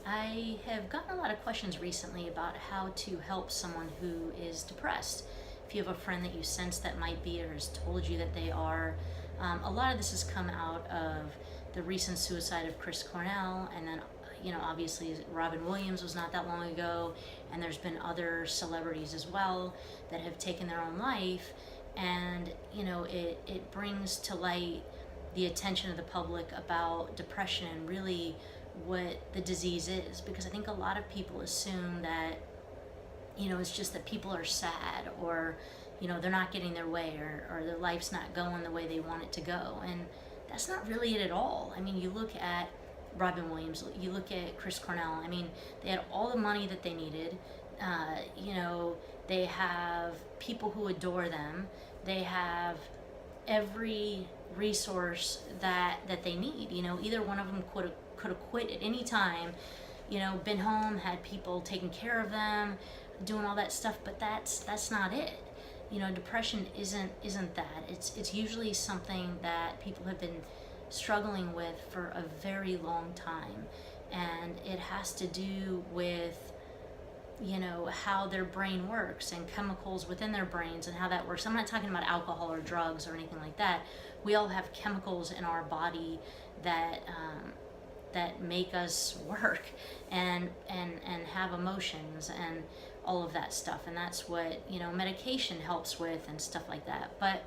I have gotten a lot of questions recently about how to help someone who is depressed. If you have a friend that you sense that might be or has told you that they are, a lot of this has come out of the recent suicide of Chris Cornell, and then obviously Robin Williams was not that long ago, and there's been other celebrities as well that have taken their own life, and it brings to light the attention of the public about depression and really what the disease is, because I think a lot of people assume that it's just that people are sad, or they're not getting their way, or their life's not going the way they want it to go, and that's not really it at all. I mean, you look at Robin Williams, you look at Chris Cornell. I mean, they had all the money that they needed. They have people who adore them. They have every resource that they need. Either one of them could have quit at any time. Been home, had people taking care of them, doing all that stuff. But that's not it. Depression isn't that. It's usually something that people have been struggling with for a very long time, and it has to do with how their brain works and chemicals within their brains and how that works. I'm not talking about alcohol or drugs or anything like that. We all have chemicals in our body that make us work and have emotions and all of that stuff, and that's what medication helps with and stuff like that. But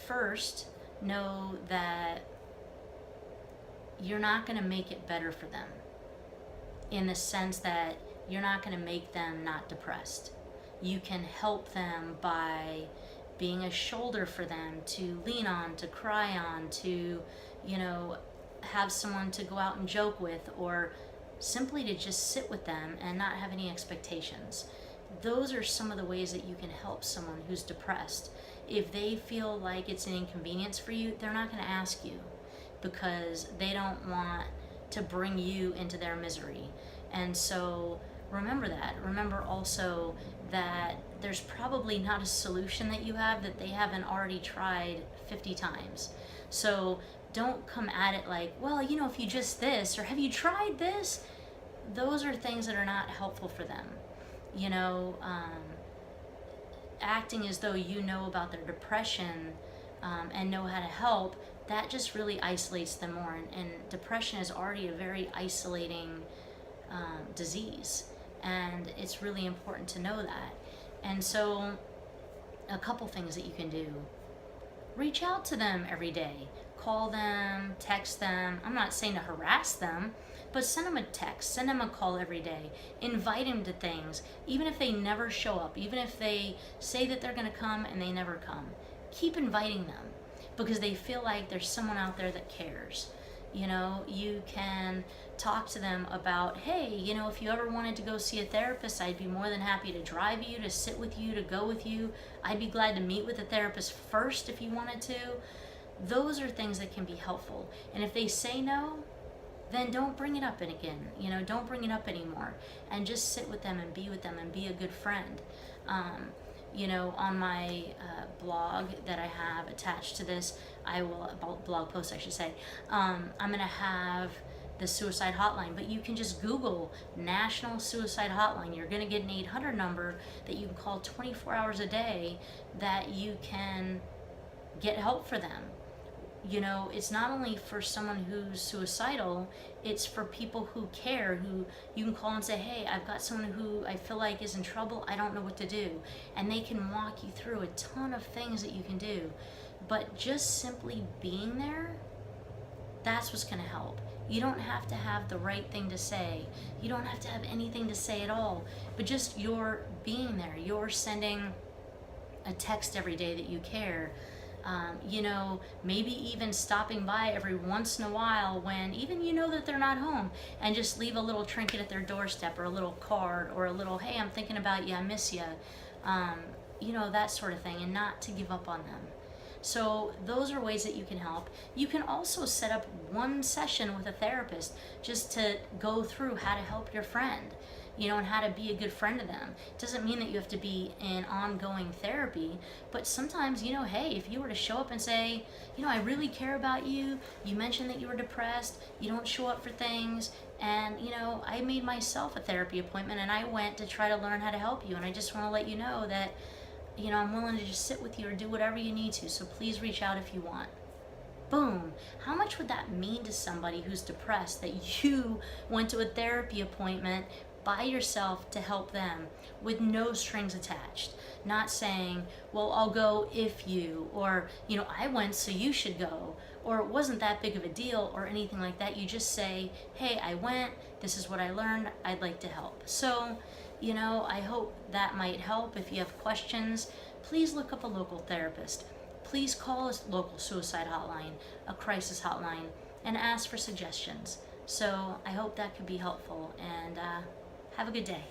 first, know that you're not going to make it better for them, in the sense that you're not going to make them not depressed. You can help them by being a shoulder for them to lean on, to cry on, to have someone to go out and joke with, or simply to just sit with them and not have any expectations. Those are some of the ways that you can help someone who's depressed. If they feel like it's an inconvenience for you, they're not going to ask you, because they don't want to bring you into their misery. And so remember that. Remember also that there's probably not a solution that you have that they haven't already tried 50 times. So don't come at it like, well, if you just this, or have you tried this? Those are things that are not helpful for them. Acting as though you know about their depression and know how to help, that just really isolates them more. And depression is already a very isolating disease, and it's really important to know that. And so a couple things that you can do: reach out to them every day, call them, text them. I'm not saying to harass them, but send them a text, send them a call every day, invite them to things, even if they never show up, even if they say that they're going to come and they never come. Keep inviting them, because they feel like there's someone out there that cares. You can talk to them about, hey, if you ever wanted to go see a therapist, I'd be more than happy to drive you, to sit with you, to go with you. I'd be glad to meet with a therapist first if you wanted to. Those are things that can be helpful. And if they say no, then don't bring it up again. Don't bring it up anymore, and just sit with them and be with them and be a good friend. On my blog that I have attached to this, blog post I should say, I'm going to have the suicide hotline, but you can just Google National Suicide Hotline. You're going to get an 800 number that you can call 24 hours a day, that you can get help for them. It's not only for someone who's suicidal, it's for people who care, who you can call and say, hey, I've got someone who I feel like is in trouble, I don't know what to do. And they can walk you through a ton of things that you can do. But just simply being there, that's what's going to help. You don't have to have the right thing to say. You don't have to have anything to say at all. But just you're being there. You're sending a text every day that you care. Maybe even stopping by every once in a while when even that they're not home, and just leave a little trinket at their doorstep, or a little card, or a little, hey, I'm thinking about you, I miss you, that sort of thing, and not to give up on them. So those are ways that you can help. You can also set up one session with a therapist just to go through how to help your friend. and how to be a good friend to them. It doesn't mean that you have to be in ongoing therapy, but sometimes, hey, if you were to show up and say, I really care about you, you mentioned that you were depressed, you don't show up for things, and, I made myself a therapy appointment and I went to try to learn how to help you, and I just want to let you know that, I'm willing to just sit with you or do whatever you need to, so please reach out if you want. Boom. How much would that mean to somebody who's depressed that you went to a therapy appointment by yourself to help them with no strings attached? Not saying, well, I'll go if you, or, I went so you should go, or it wasn't that big of a deal, or anything like that. You just say, hey, I went, this is what I learned, I'd like to help. So, I hope that might help. If you have questions, please look up a local therapist. Please call a local suicide hotline, a crisis hotline, and ask for suggestions. So I hope that could be helpful, and have a good day.